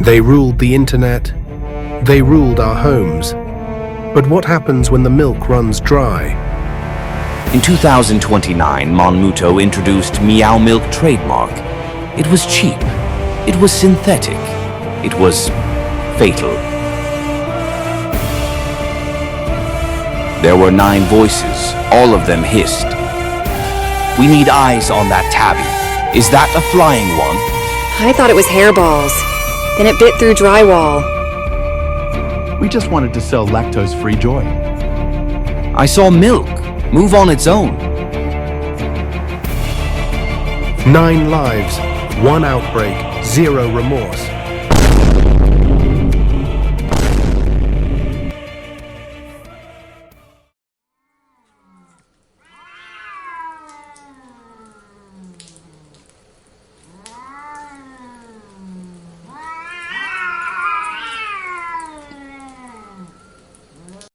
They ruled the internet. They ruled our homes. But what happens when the milk runs dry? In 2029, Monmuto introduced Meow Milk trademark. It was cheap. It was synthetic. It was fatal. There were 9 voices. All of them hissed. We need eyes on that tabby. Is that a flying one? I thought it was hairballs. Then it bit through drywall. We just wanted to sell lactose-free joy. I saw milk move on its own. 9 lives, 1 outbreak, 0 remorse.